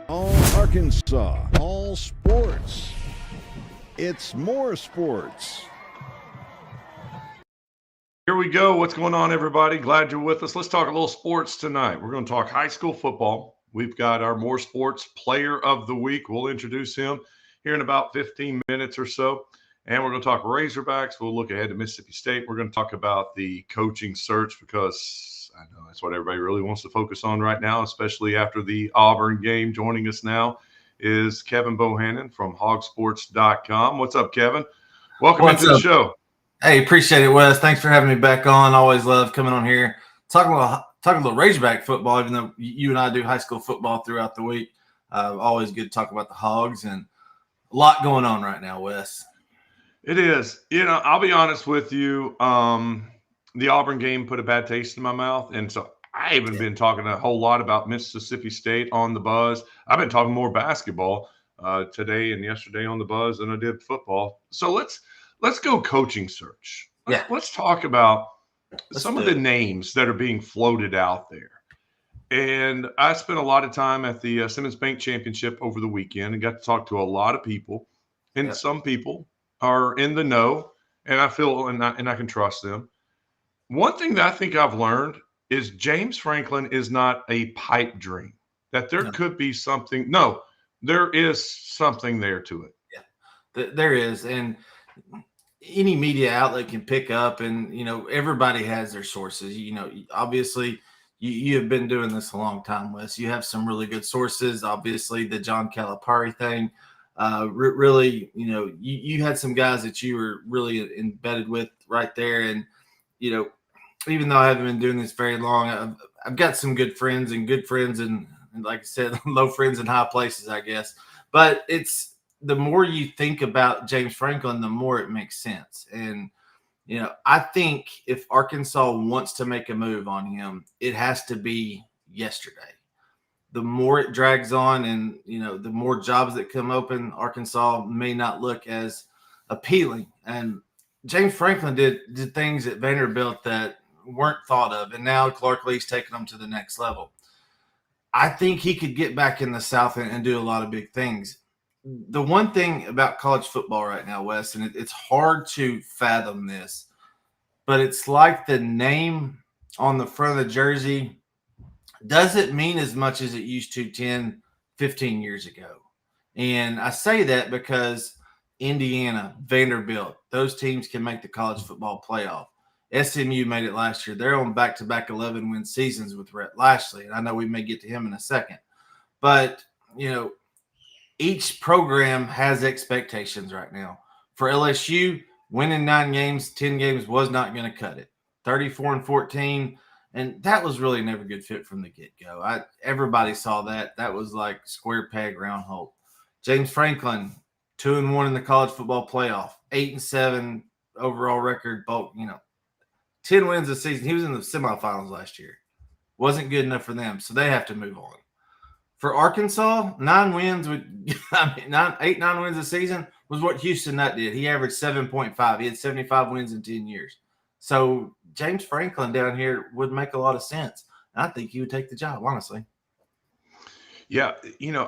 All Arkansas, all sports. It's more sports. Here we go. What's going on, everybody? Glad you're with us. Let's talk a little sports tonight. We're going to talk high school football. We've got our More Sports Player of the Week. We'll introduce him here in about 15 minutes or so. And we're going to talk Razorbacks. We'll look ahead to Mississippi State. We're going to talk about the coaching search because I know that's what everybody really wants to focus on right now, especially after the Auburn game. Joining us now is Kevin Bohannon from hogsports.com. What's up, Kevin? Welcome into the show. Hey, appreciate it, Wes. Thanks for having me back on. Always love coming on here, talking a little Razorback football, even though you and I do high school football throughout the week. Always good to talk about the Hogs, and a lot going on right now, Wes. It is. I'll be honest with you. The Auburn game put a bad taste in my mouth, and so I haven't been talking a whole lot about Mississippi State on the buzz. I've been talking more basketball today and yesterday on the buzz than I did football. So let's go coaching search. Let's talk about some of the names that are being floated out there. And I spent a lot of time at the Simmons Bank Championship over the weekend and got to talk to a lot of people. And some people are in the know, and I feel and I can trust them. One thing that I think I've learned is James Franklin is not a pipe dream, that there could be something. No, there is something there to it. Yeah, there is. And any media outlet can pick up, and everybody has their sources. Obviously you have been doing this a long time, Wes. You have some really good sources. Obviously the John Calipari thing, really, you had some guys that you were really embedded with right there. And even though I haven't been doing this very long, I've got some good friends and like I said, low friends in high places, I guess. But it's the more you think about James Franklin, the more it makes sense. And, I think if Arkansas wants to make a move on him, it has to be yesterday. The more it drags on and, the more jobs that come open, Arkansas may not look as appealing. And James Franklin did things at Vanderbilt that weren't thought of. And now Clark Lee's taking them to the next level. I think he could get back in the South and do a lot of big things. The one thing about college football right now, Wes, and it's hard to fathom this, but it's like the name on the front of the jersey doesn't mean as much as it used to 10, 15 years ago. And I say that because Indiana, Vanderbilt, those teams can make the college football playoff. SMU made it last year. They're on back-to-back 11-win seasons with Rhett Lashley, and I know we may get to him in a second. But, each program has expectations right now. For LSU, winning 9 games, 10 games was not going to cut it. 34-14, and that was really never a good fit from the get-go. Everybody saw that. That was like square peg, round hole. James Franklin, 2-1 in the college football playoff, 8-7 overall record, bulk, 10 wins a season. He was in the semifinals last year. Wasn't good enough for them, so they have to move on. For Arkansas, 9 wins 8-9 wins a season was what Houston Nutt did. He averaged 7.5. He had 75 wins in 10 years. So James Franklin down here would make a lot of sense. I think he would take the job, honestly. Yeah,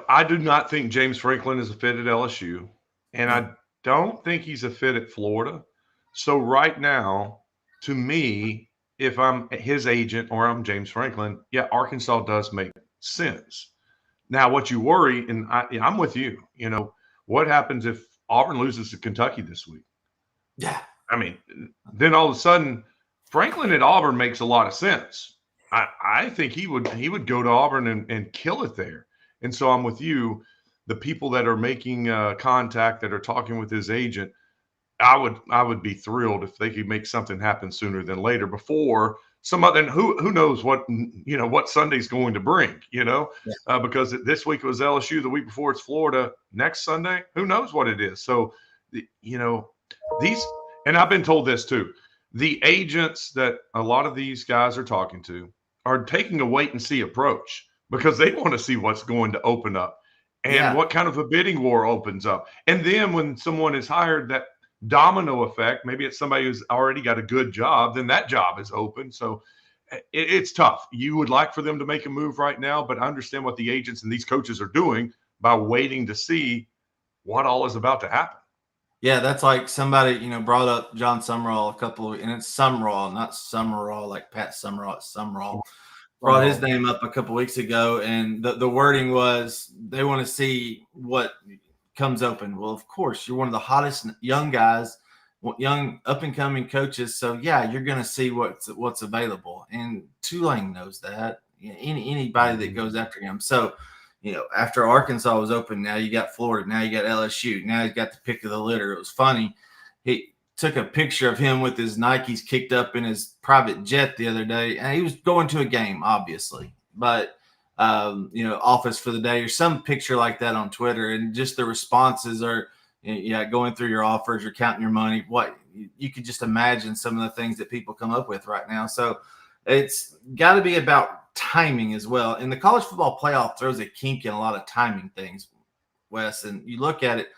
I do not think James Franklin is a fit at LSU, and I don't think he's a fit at Florida. So right now, to me, if I'm his agent or I'm James Franklin, Arkansas does make sense. Now, what you worry, and I'm with you, what happens if Auburn loses to Kentucky this week? Yeah. I mean, then all of a sudden, Franklin at Auburn makes a lot of sense. I think he would go to Auburn and kill it there. And so I'm with you. The people that are making contact, that are talking with his agent, I would be thrilled if they could make something happen sooner than later before some other, and who knows what Sunday's going to bring, because this week it was LSU, the week before it's Florida, next Sunday, who knows what it is. So, these, and I've been told this too, the agents that a lot of these guys are talking to are taking a wait and see approach because they want to see what's going to open up and what kind of a bidding war opens up. And then when someone is hired, that domino effect, maybe it's somebody who's already got a good job, then that job is open. So it's tough. You would like for them to make a move right now, but I understand what the agents and these coaches are doing by waiting to see what all is about to happen. Yeah, that's like somebody, brought up John Summerall and it's Summerall, not Summerall like Pat Summerall. It's Summerall. Brought his name up a couple weeks ago, and the wording was they want to see what comes open. Well, of course, you're one of the hottest young guys, young up and coming coaches. So yeah, you're going to see what's available, and Tulane knows that. Anybody that goes after him. So, after Arkansas was open, now you got Florida, now you got LSU, now you got the pick of the litter. It was funny. He took a picture of him with his Nikes kicked up in his private jet the other day, and he was going to a game, obviously, but office for the day or some picture like that on Twitter, and just the responses are, going through your offers, you're counting your money. What you could just imagine some of the things that people come up with right now. So it's got to be about timing as well. And the college football playoff throws a kink in a lot of timing things, Wes. And you look at it,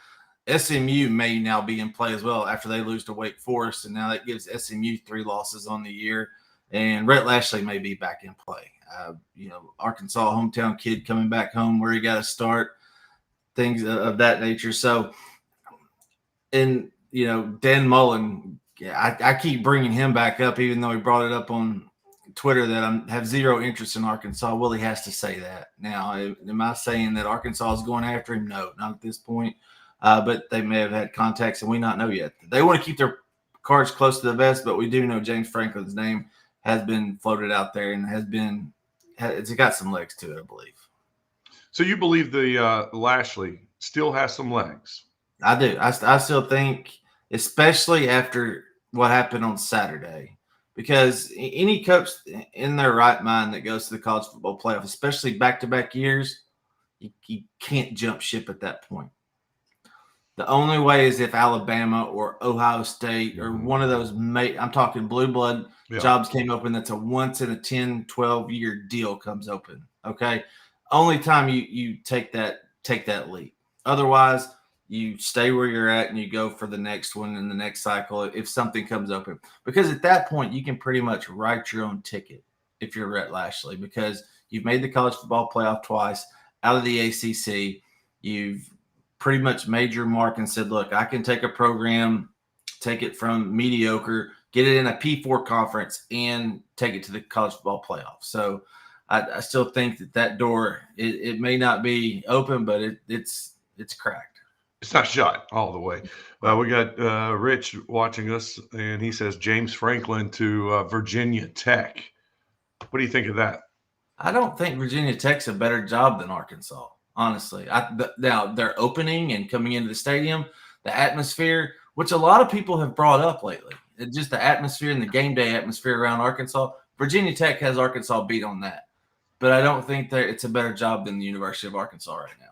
SMU may now be in play as well after they lose to Wake Forest, and now that gives SMU 3 losses on the year. And Rhett Lashley may be back in play. Arkansas hometown kid coming back home where he got to start, things of that nature. So, and Dan Mullen, I keep bringing him back up, even though he brought it up on Twitter that I have zero interest in Arkansas. Well, he has to say that. Now, am I saying that Arkansas is going after him? No, not at this point. But they may have had contacts, and we not know yet. They want to keep their cards close to the vest, but we do know James Franklin's name has been floated out there and it's got some legs to it, I believe. So you believe the Lashley still has some legs? I do. I still think, especially after what happened on Saturday, because any coach in their right mind that goes to the college football playoff, especially back-to-back years, you can't jump ship at that point. The only way is if Alabama or Ohio State or one of those, I'm talking blue blood jobs came open. That's a once in a 10, 12-year deal comes open. Okay. Only time you take that leap. Otherwise, you stay where you're at and you go for the next one in the next cycle if something comes open. Because at that point, you can pretty much write your own ticket if you're Rhett Lashley, because you've made the college football playoff twice out of the ACC. You've pretty much made your mark and said, look, I can take a program, take it from mediocre, get it in a P4 conference, and take it to the college football playoff. So I still think that door, it may not be open, but it's cracked. It's not shut all the way. We got Rich watching us, and he says James Franklin to Virginia Tech. What do you think of that? I don't think Virginia Tech's a better job than Arkansas. Honestly, now they're opening and coming into the stadium, the atmosphere, which a lot of people have brought up lately, just the atmosphere and the game day atmosphere around Arkansas. Virginia Tech has Arkansas beat on that, but I don't think that it's a better job than the University of Arkansas right now.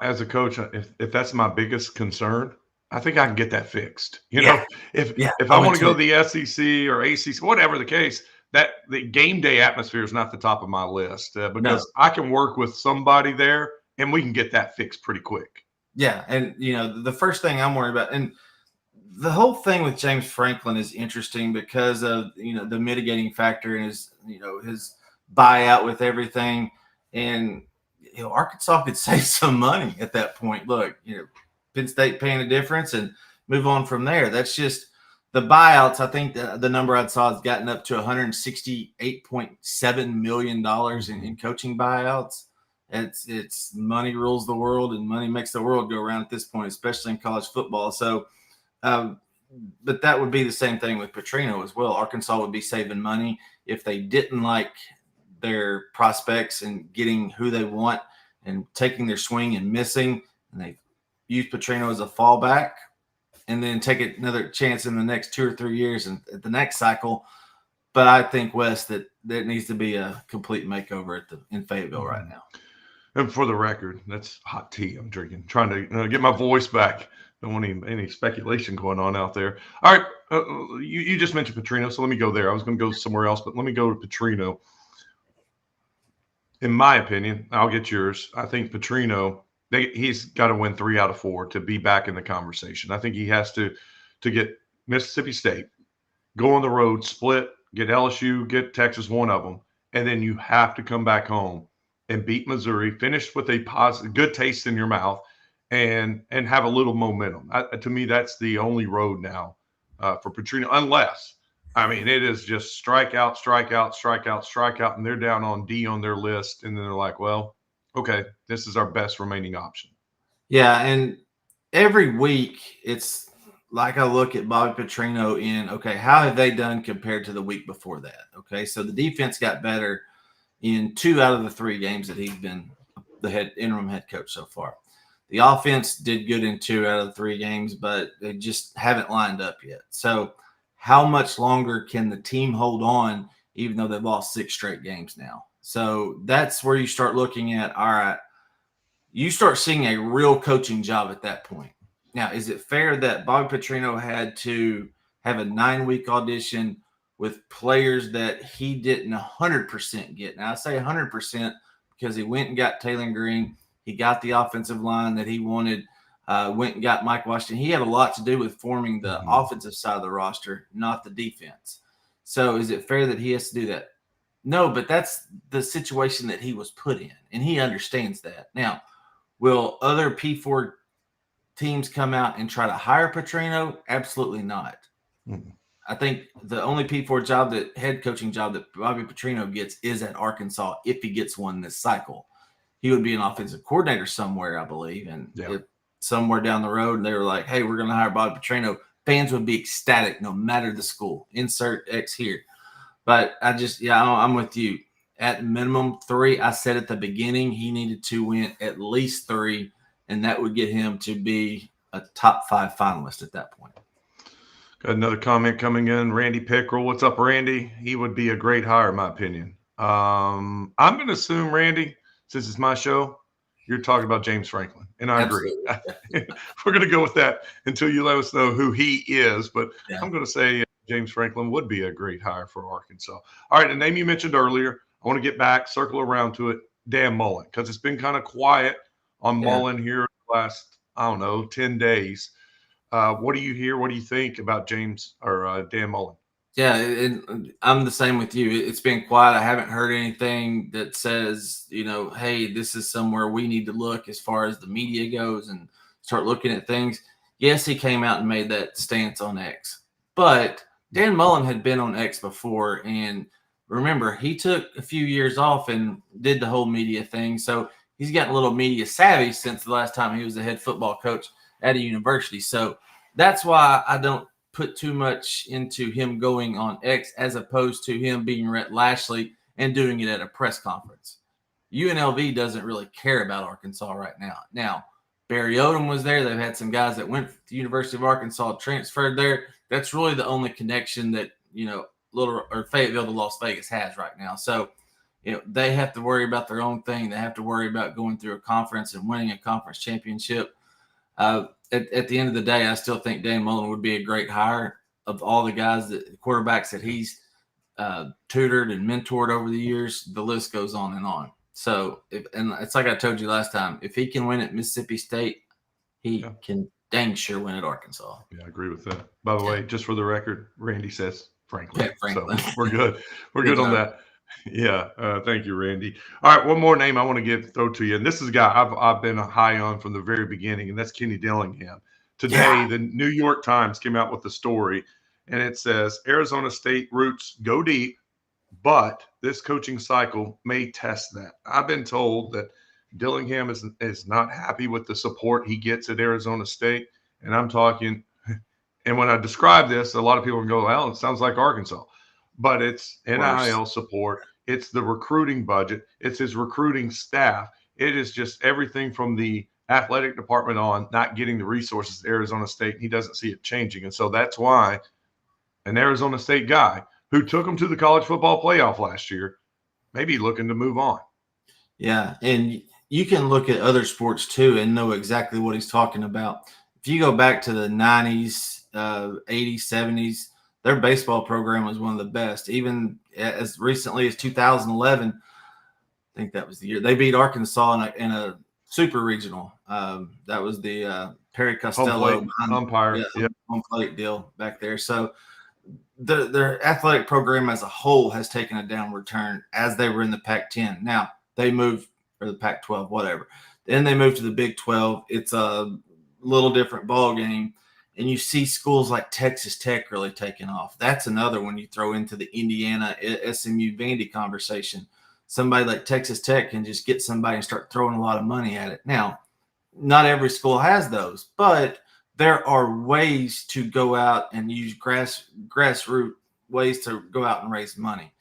As a coach, if that's my biggest concern, I think I can get that fixed. If I want to go to the SEC or ACC, whatever the case, that the game day atmosphere is not the top of my list because I can work with somebody there and we can get that fixed pretty quick. Yeah. And, the first thing I'm worried about, and the whole thing with James Franklin is interesting because of, the mitigating factor and his buyout with everything. And, Arkansas could save some money at that point. Look, Penn State paying a difference and move on from there. That's just the buyouts. I think the number I saw has gotten up to $168.7 million in coaching buyouts. It's money rules the world and money makes the world go around at this point, especially in college football. So, but that would be the same thing with Petrino as well. Arkansas would be saving money if they didn't like their prospects and getting who they want and taking their swing and missing, and they use Petrino as a fallback and then take another chance in the next 2 or 3 years and at the next cycle. But I think, Wes, that there needs to be a complete makeover in Fayetteville right now. And for the record, that's hot tea I'm drinking, trying to get my voice back. Don't want any speculation going on out there. All right, you just mentioned Petrino, so let me go there. I was going to go somewhere else, but let me go to Petrino. In my opinion, I'll get yours. I think Petrino, he's got to win 3 out of 4 to be back in the conversation. I think he has to get Mississippi State, go on the road, split, get LSU, get Texas, one of them, and then you have to come back home and beat Missouri, finish with a positive, good taste in your mouth, and have a little momentum. To me, that's the only road now for Petrino, unless, I mean, it is just strikeout, strikeout, strikeout, strikeout, and they're down on D on their list, and then they're like, well, okay, this is our best remaining option. Yeah, and every week it's like I look at Bobby Petrino in, okay, how have they done compared to the week before that? Okay, so the defense got better in 2 out of the 3 games that he's been the interim head coach so far. The offense did good in 2 out of the 3 games, but they just haven't lined up yet. So how much longer can the team hold on, even though they've lost 6 straight games now? So that's where you start looking at, all right, you start seeing a real coaching job at that point. Now, is it fair that Bobby Petrino had to have a 9-week audition with players that he didn't 100% get? Now, I say 100% because he went and got Taylor Green. He got the offensive line that he wanted, went and got Mike Washington. He had a lot to do with forming the offensive side of the roster, not the defense. So is it fair that he has to do that? No, but that's the situation that he was put in, and he understands that. Now, will other P4 teams come out and try to hire Petrino? Absolutely not. Mm-hmm. I think the only P4 job, that head coaching job that Bobby Petrino gets is at Arkansas, if he gets one this cycle. He would be an offensive coordinator somewhere, I believe. And if somewhere down the road they were like, hey, we're going to hire Bobby Petrino, fans would be ecstatic no matter the school. Insert X here. But I'm with you. At minimum 3, I said at the beginning he needed to win at least 3, and that would get him to be a top 5 finalist at that point. Got another comment coming in. Randy Pickrell. What's up, Randy? He would be a great hire, in my opinion. I'm going to assume, Randy, since it's my show, you're talking about James Franklin. And I agree. We're going to go with that until you let us know who he is. But I'm going to say James Franklin would be a great hire for Arkansas. All right, the name you mentioned earlier, I want to get back, circle around to it, Dan Mullen, because it's been kind of quiet on Mullen here the last, 10 days. What do you hear? What do you think about James or Dan Mullen? Yeah, I'm the same with you. It's been quiet. I haven't heard anything that says, hey, this is somewhere we need to look as far as the media goes and start looking at things. Yes, he came out and made that stance on X, but Dan Mullen had been on X before, and remember, he took a few years off and did the whole media thing. So he's gotten a little media savvy since the last time he was the head football coach at a university. So that's why I don't put too much into him going on X as opposed to him being Rhett Lashley and doing it at a press conference. UNLV doesn't really care about Arkansas right now. Now, Barry Odom was there. They've had some guys that went to the University of Arkansas, transferred there. That's really the only connection that, Fayetteville to Las Vegas has right now. So, they have to worry about their own thing. They have to worry about going through a conference and winning a conference championship. At the end of the day, I still think Dan Mullen would be a great hire. Of all the guys, quarterbacks that he's tutored and mentored over the years, the list goes on and on. So, and it's like I told you last time, if he can win at Mississippi State, he can dang sure win at Arkansas. Yeah, I agree with that. By the way, just for the record, Randy says Franklin. Franklin. So we're good. We're good on that. Yeah. Thank you, Randy. All right. One more name I want to throw to you. And this is a guy I've been high on from the very beginning, and that's Kenny Dillingham. Today, the New York Times came out with the story, and it says Arizona State roots go deep, but this coaching cycle may test that. I've been told that Dillingham is not happy with the support he gets at Arizona State. And I'm talking, and when I describe this, a lot of people go, well, it sounds like Arkansas. But it's NIL support. It's the recruiting budget. It's his recruiting staff. It is just everything from the athletic department on not getting the resources at Arizona State. He doesn't see it changing. And so that's why an Arizona State guy who took him to the college football playoff last year may be looking to move on. Yeah, and you can look at other sports too and know exactly what he's talking about. If you go back to the 90s, 80s, 70s, their baseball program was one of the best. Even as recently as 2011, I think that was the year, they beat Arkansas in a super regional. That was the Perry Costello umpire, home plate deal back there. So their athletic program as a whole has taken a downward turn as they were in the Pac-10. Now they moved, or the Pac-12, whatever. Then they moved to the Big 12. It's a little different ball game. And you see schools like Texas Tech really taking off. That's another one you throw into the Indiana, SMU, Vandy conversation. Somebody like Texas Tech can just get somebody and start throwing a lot of money at it. Now, not every school has those, but there are ways to go out and use grassroots ways to go out and raise money.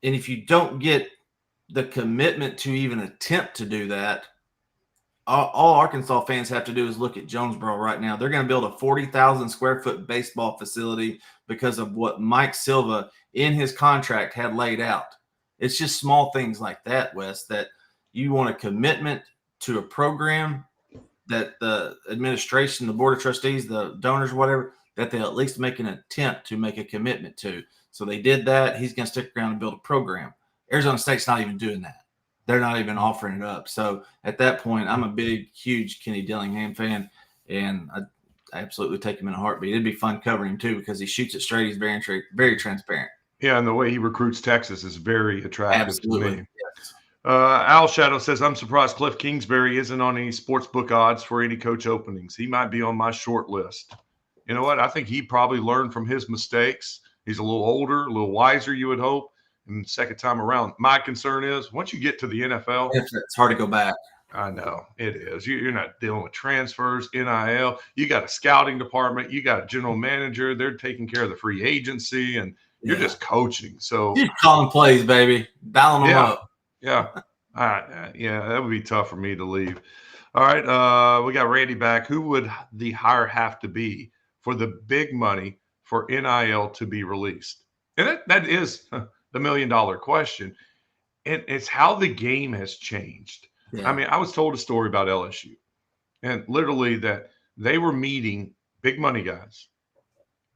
And if you don't get the commitment to even attempt to do that, all Arkansas fans have to do is look at Jonesboro right now. They're going to build a 40,000 square foot baseball facility because of what Mike Silva in his contract had laid out. It's just small things like that, Wes, that you want a commitment to a program that the administration, the board of trustees, the donors, whatever, that they'll at least make an attempt to make a commitment to. So they did that. He's going to stick around and build a program. Arizona State's not even doing that. They're not even offering it up. So at that point, I'm a big, huge Kenny Dillingham fan, and I absolutely take him in a heartbeat. It'd be fun covering him too because he shoots it straight. He's very, very transparent. Yeah, and the way he recruits Texas is very attractive Absolutely. to me. Yes. Al Shadow says, I'm surprised Cliff Kingsbury isn't on any sports book odds for any coach openings. He might be on my short list. You know what? I think he probably learned from his mistakes. He's a little older, a little wiser, you would hope. And second time around, my concern is once you get to the NFL, it's hard to go back. I know it is. You're not dealing with transfers, NIL. You got a scouting department. You got a general manager. They're taking care of the free agency, and you're just coaching. So you're calling plays, baby, dialing them up. Yeah, yeah, that would be tough for me to leave. All right, we got Randy back. Who would the hire have to be for the big money for NIL to be released? And that is the $1 million question. And it's how the game has changed. Yeah. I mean, I was told a story about LSU, and literally that they were meeting big money guys.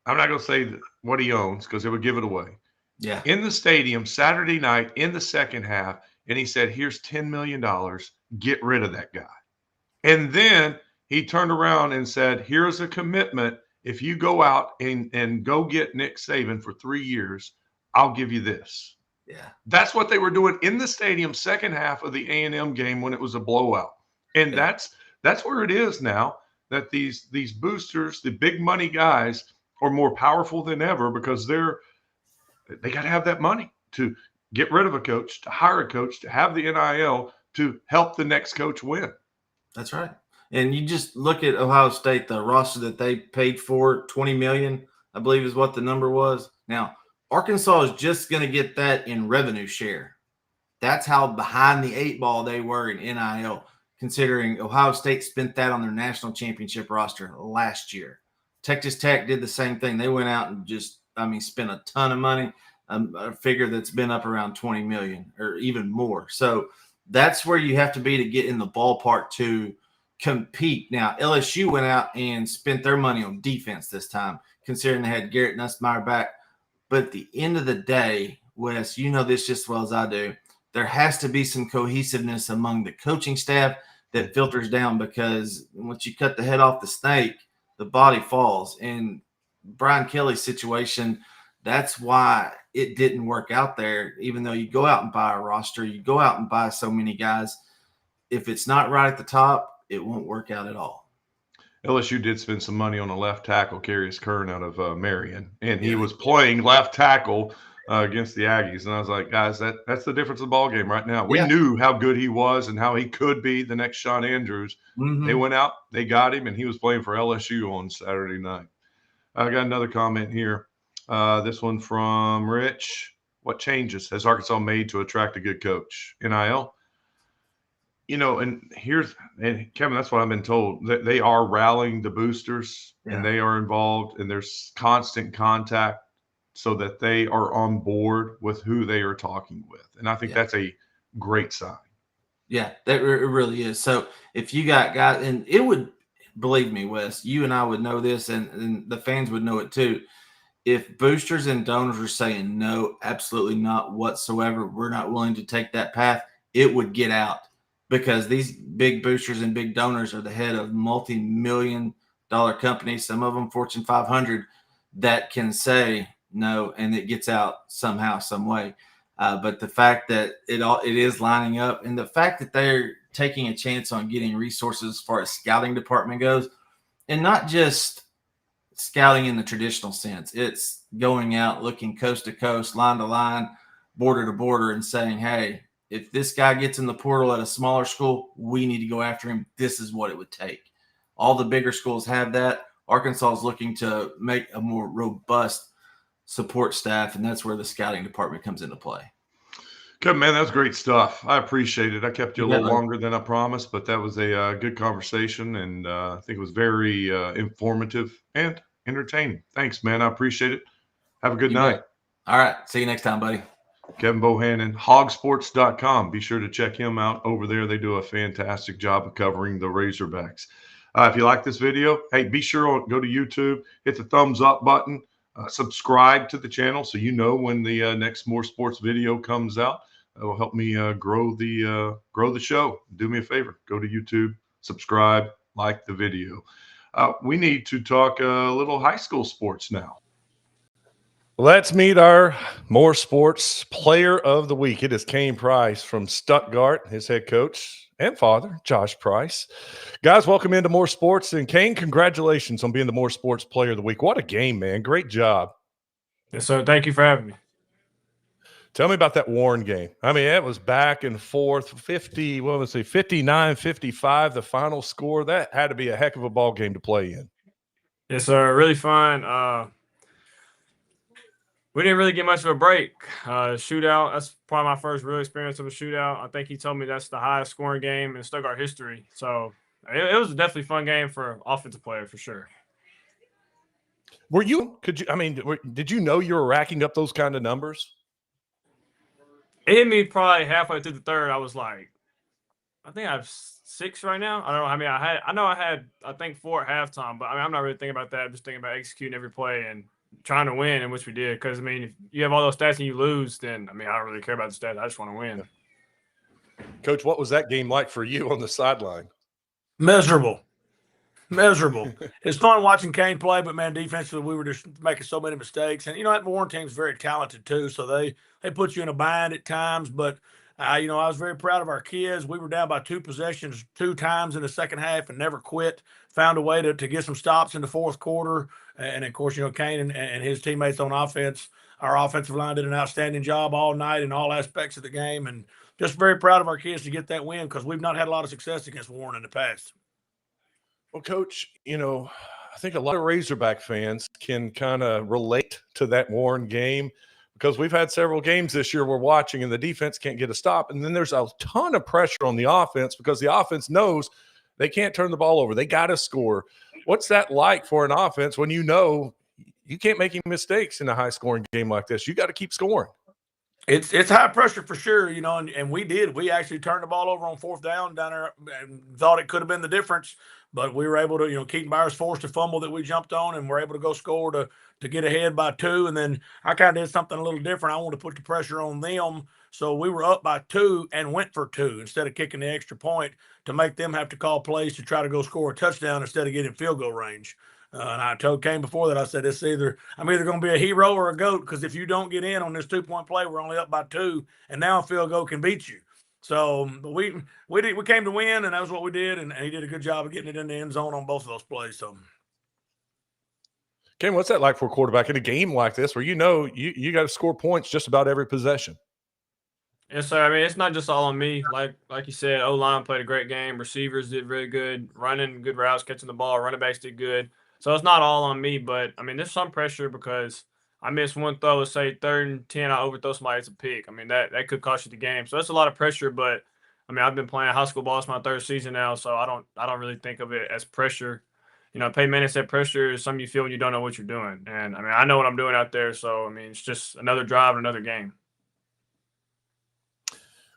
I'm not going to say what he owns because it would give it away. Yeah. In the stadium Saturday night in the second half, and he said, here's $10 million. Get rid of that guy. And then he turned around and said, here's a commitment. If you go out and go get Nick Saban for 3 years, I'll give you this. Yeah. That's what they were doing in the stadium second half of the A&M game when it was a blowout. And that's where it is now, that these boosters, the big money guys, are more powerful than ever because they got to have that money to get rid of a coach, to hire a coach, to have the NIL, to help the next coach win. That's right. And you just look at Ohio State, the roster that they paid for, $20 million, I believe is what the number was. Now, Arkansas is just going to get that in revenue share. That's how behind the eight ball they were in NIL, considering Ohio State spent that on their national championship roster last year. Texas Tech did the same thing. They went out and spent a ton of money, a figure that's been up around 20 million or even more. So that's where you have to be to get in the ballpark to compete. Now, LSU went out and spent their money on defense this time, considering they had Garrett Nussmeier back. But at the end of the day, Wes, you know this just as well as I do, there has to be some cohesiveness among the coaching staff that filters down, because once you cut the head off the snake, the body falls. And Brian Kelly's situation, that's why it didn't work out there. Even though you go out and buy a roster, you go out and buy so many guys, if it's not right at the top, it won't work out at all. LSU did spend some money on a left tackle, Carius Kern out of Marion, and he was playing left tackle against the Aggies. And I was like, guys, that's the difference of the ball game right now. We knew how good he was and how he could be the next Sean Andrews. Mm-hmm. They went out, they got him, and he was playing for LSU on Saturday night. I got another comment here. This one from Rich. What changes has Arkansas made to attract a good coach? NIL? You know, and Kevin, that's what I've been told, that they are rallying the boosters and they are involved, and there's constant contact so that they are on board with who they are talking with. And I think that's a great sign. Yeah, that it really is. So if you got guys, and it would, believe me, Wes, you and I would know this, and the fans would know it too. If boosters and donors are saying no, absolutely not whatsoever, we're not willing to take that path, it would get out. Because these big boosters and big donors are the head of multi-million-dollar companies, some of them Fortune 500, that can say, No, and it gets out somehow, some way. But the fact that it is lining up, and the fact that they're taking a chance on getting resources as far as scouting department goes, and not just scouting in the traditional sense. It's going out, looking coast to coast, line to line, border to border, and saying, hey, if this guy gets in the portal at a smaller school, we need to go after him. This is what it would take. All the bigger schools have that. Arkansas is looking to make a more robust support staff, and that's where the scouting department comes into play. Good, man. That's great stuff. I appreciate it. I kept you a little longer than I promised, but that was a good conversation, and I think it was very informative and entertaining. Thanks, man. I appreciate it. Have a good night. All right. See you next time, buddy. Kevin Bohannon, hogsports.com. Be sure to check him out over there. They do a fantastic job of covering the Razorbacks. If you like this video, hey, be sure to go to YouTube, hit the thumbs up button, subscribe to the channel so you know when the next More Sports video comes out. That will help me grow the show. Do me a favor, go to YouTube, subscribe, like the video. We need to talk a little high school sports now. Let's meet our More Sports Player of the Week. It is Cain Price from Stuttgart, his head coach and father, Josh Price. Guys, welcome into More Sports. And Cain, congratulations on being the More Sports Player of the Week. What a game, man. Great job. Yes, sir. Thank you for having me. Tell me about that Warren game. I mean, it was back and forth, 59-55, the final score. That had to be a heck of a ball game to play in. Yes, sir. Really fun. We didn't really get much of a break. Shootout, that's probably my first real experience of a shootout. I think he told me that's the highest scoring game in Stuttgart history. So it was a definitely fun game for an offensive player for sure. Did you know you were racking up those kind of numbers? It hit me probably halfway through the third. I was like, I think I have 6 right now. I don't know how many I had. I had, I think 4 at halftime, but I'm not really thinking about that. I'm just thinking about executing every play and trying to win, and which we did. Because, if you have all those stats and you lose, then, I don't really care about the stats. I just want to win. Coach, what was that game like for you on the sideline? Miserable. It's fun watching Cain play, but, man, defensively we were just making so many mistakes. And, that Warren team's very talented too, so they put you in a bind at times. But, I was very proud of our kids. We were down by 2 possessions 2 times in the second half and never quit. Found a way to get some stops in the fourth quarter. And of course, Cain and his teammates on offense, our offensive line did an outstanding job all night in all aspects of the game. And just very proud of our kids to get that win because we've not had a lot of success against Warren in the past. Well, Coach, I think a lot of Razorback fans can kind of relate to that Warren game because we've had several games this year we're watching and the defense can't get a stop. And then there's a ton of pressure on the offense because the offense knows they can't turn the ball over. They got to score. What's that like for an offense when you know you can't make any mistakes in a high-scoring game like this? You got to keep scoring. It's high pressure for sure, and we did. We actually turned the ball over on 4th down there and thought it could have been the difference, but we were able to, Keaton Byers forced a fumble that we jumped on and were able to go score to get ahead by 2. And then I kind of did something a little different. I wanted to put the pressure on them. So we were up by 2 and went for 2 instead of kicking the extra point to make them have to call plays to try to go score a touchdown instead of getting field goal range. And I told Cain before that, I said, I'm either going to be a hero or a goat because if you don't get in on this 2-point play, we're only up by 2, and now a field goal can beat you. So we came to win, and that was what we did, and he did a good job of getting it in the end zone on both of those plays. So, Cain, what's that like for a quarterback in a game like this where you got to score points just about every possession? Yes, sir. It's not just all on me. Like you said, O-line played a great game. Receivers did really good, running good routes, catching the ball. Running backs did good. So it's not all on me, but, there's some pressure because I missed one throw, let's say 3rd and 10, I overthrow somebody, it's a pick. That could cost you the game. So that's a lot of pressure, but, I've been playing high school ball. It's my 3rd season now, so I don't really think of it as pressure. Peyton Manning said pressure is something you feel when you don't know what you're doing. And, I know what I'm doing out there, so, it's just another drive and another game.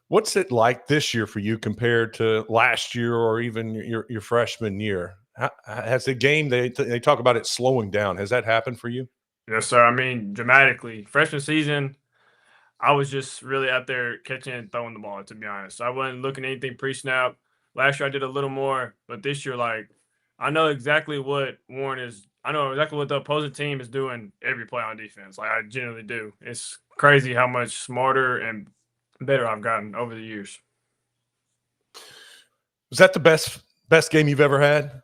What's it like this year for you compared to last year or even your freshman year? Has the game, they talk about it slowing down. Has that happened for you? Yes, sir. Dramatically. Freshman season, I was just really out there catching and throwing the ball, to be honest. I wasn't looking at anything pre-snap. Last year I did a little more, but this year, I know exactly what Warren is I know exactly what the opposing team is doing every play on defense. Like, I genuinely do. It's crazy how much smarter and better I've gotten over the years. Was that the best game you've ever had?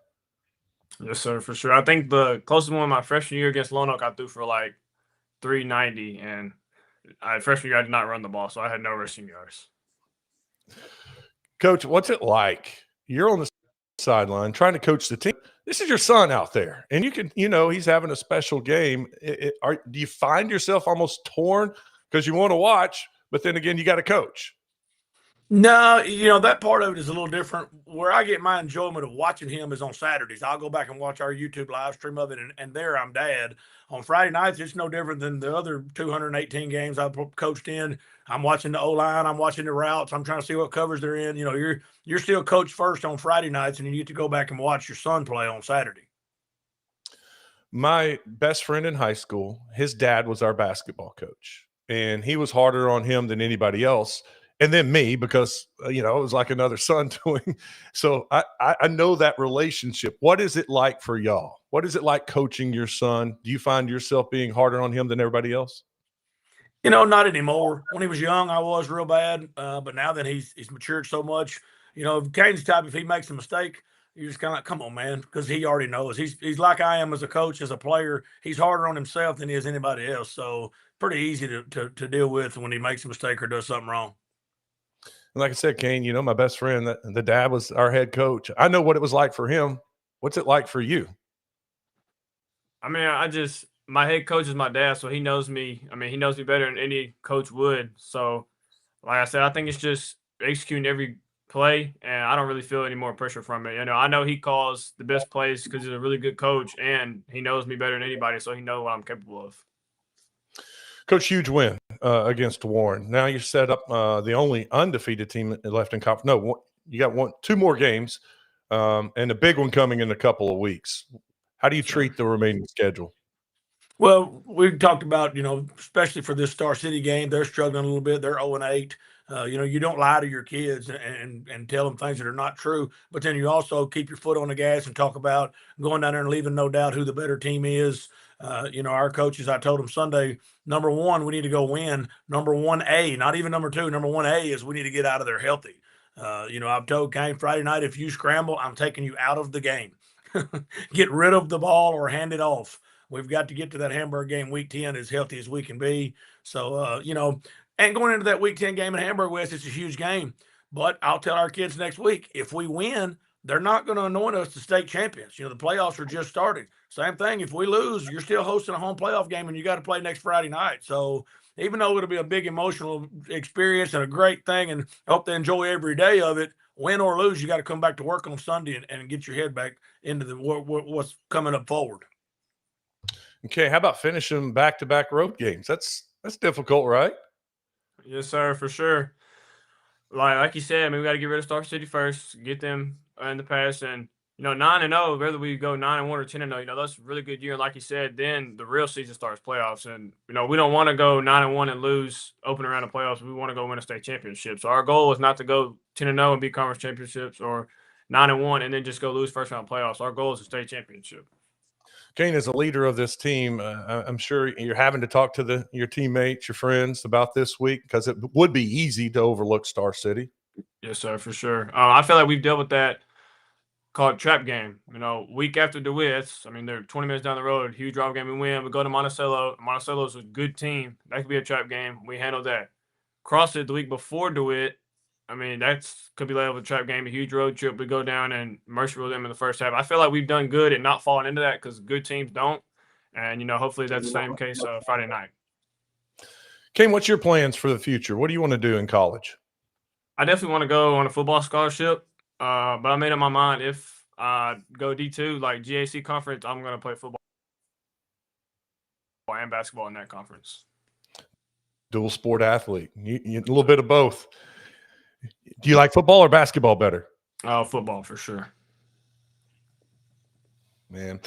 Yes, sir, for sure. I think the closest one my freshman year against Lone Oak, I threw for like 390, and freshman year I did not run the ball, so I had no rushing yards. Coach, what's it like? You're on the sideline trying to coach the team. This is your son out there, and you can, he's having a special game. Do you find yourself almost torn because you want to watch, but then again, you got to coach? No, that part of it is a little different. Where I get my enjoyment of watching him is on Saturdays. I'll go back and watch our YouTube live stream of it, and there I'm dad. On Friday nights, it's no different than the other 218 games I've coached in. I'm watching the O-line. I'm watching the routes. I'm trying to see what covers they're in. You're still coach first on Friday nights, and you get to go back and watch your son play on Saturday. My best friend in high school, his dad was our basketball coach, and he was harder on him than anybody else. And then me, because, it was like another son to him. So I know that relationship. What is it like for y'all? What is it like coaching your son? Do you find yourself being harder on him than everybody else? Not anymore. When he was young, I was real bad. But now that he's matured so much, Cain's type, if he makes a mistake, you're just kind of like, come on, man, because he already knows. He's like I am as a coach, as a player. He's harder on himself than he is anybody else. So pretty easy to deal with when he makes a mistake or does something wrong. And like I said, Cain, my best friend, the dad was our head coach. I know what it was like for him. What's it like for you? I mean, my head coach is my dad, so he knows me. I mean, he knows me better than any coach would. So, like I said, I think it's just executing every play, and I don't really feel any more pressure from it. I know he calls the best plays because he's a really good coach, and he knows me better than anybody, so he knows what I'm capable of. Coach, huge win against Warren. Now you set up the only undefeated team left in conference. No, you got two more games, and a big one coming in a couple of weeks. How do you treat the remaining schedule? Well, we talked about, especially for this Star City game, they're struggling a little bit. They're 0-8. You don't lie to your kids and tell them things that are not true, but then you also keep your foot on the gas and talk about going down there and leaving no doubt who the better team is. Our coaches, I told them Sunday, number one, we need to go win. Number 1A, not even number two. Number 1A is we need to get out of there healthy. I've told Cain Friday night, if you scramble, I'm taking you out of the game. Get rid of the ball or hand it off. We've got to get to that Hamburg game week 10 as healthy as we can be. So, and going into that week 10 game in Hamburg West, it's a huge game. But I'll tell our kids next week, if we win, they're not going to anoint us the state champions. The playoffs are just starting. Same thing. If we lose, you're still hosting a home playoff game and you got to play next Friday night. So even though it'll be a big emotional experience and a great thing, and I hope they enjoy every day of it, win or lose, you got to come back to work on Sunday and get your head back into what's coming up forward. Okay, how about finishing back-to-back road games? That's difficult, right? Yes, sir, for sure. Like you said, I mean, we got to get rid of Star City first, get them in the past, and 9-0. Whether we go 9-1 or 10-0, that's a really good year. And like you said, then the real season starts, playoffs, and we don't want to go 9-1 and lose open around the playoffs. We want to go win a state championship. So our goal is not to go 10-0 and beat conference championships, or 9-1 and then just go lose first round playoffs. Our goal is a state championship. Cain, as a leader of this team, I'm sure you're having to talk to your teammates, your friends about this week, because it would be easy to overlook Star City. Yes, sir, for sure. I feel like we've dealt with that called trap game. Week after DeWitt, they're 20 minutes down the road, huge drive game, we win. We go to Monticello. Monticello's a good team. That could be a trap game. We handle that. Cross it the week before DeWitt. That's could be labeled a trap game, a huge road trip. We go down and Mercerville them in the first half. I feel like we've done good at not falling into that because good teams don't. And, hopefully that's the same case Friday night. Cain, what's your plans for the future? What do you want to do in college? I definitely want to go on a football scholarship, but I made up my mind if I go D2, like GAC conference, I'm going to play football and basketball in that conference. Dual sport athlete. You a little bit of both. Do you like football or basketball better? Football for sure. Man.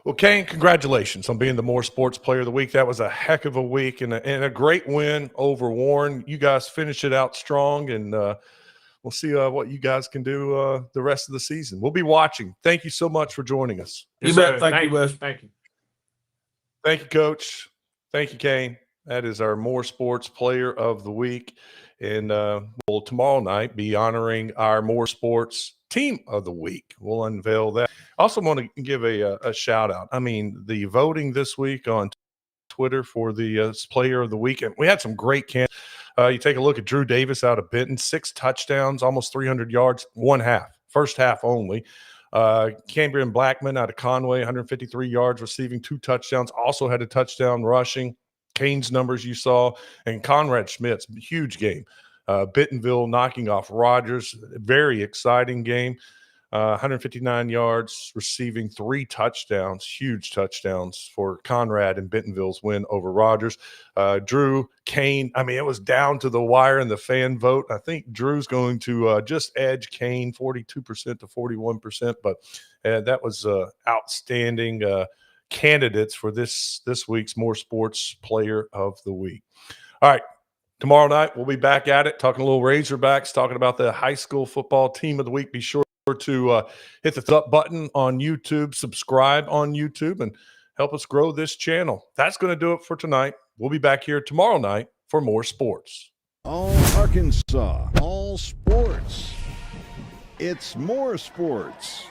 Well, Cain, congratulations on being the More Sports Player of the Week. That was a heck of a week and a great win over Warren. You guys finished it out strong, and we'll see what you guys can do the rest of the season. We'll be watching. Thank you so much for joining us. You bet. Thank you, Wes. Thank you. Thank you, Coach. Thank you, Cain. That is our More Sports Player of the Week. And we'll tomorrow night be honoring our More Sports Team of the Week. We'll unveil that. Also want to give a shout out. I mean, the voting this week on Twitter for the Player of the Week. And we had some great candidates. You take a look at Drew Davis out of Benton, 6 touchdowns, almost 300 yards, first half only. Cambrian Blackman out of Conway, 153 yards receiving, 2 touchdowns, also had a touchdown rushing. Cain's numbers you saw, and Conrad Schmidt's huge game. Bentonville knocking off Rogers, very exciting game. 159 yards receiving, 3 touchdowns, huge touchdowns for Conrad and Bentonville's win over Rogers. Drew, Cain, I mean, it was down to the wire in the fan vote. I think Drew's going to just edge Cain 42% to 41%, but that was outstanding candidates for this week's More Sports Player of the Week. All right. Tomorrow night, we'll be back at it, talking a little Razorbacks, talking about the high school football team of the week. Be sure to hit the thumbs up button on YouTube, subscribe on YouTube, and help us grow this channel. That's going to do it for tonight. We'll be back here tomorrow night for more sports. All Arkansas, all sports. It's more sports.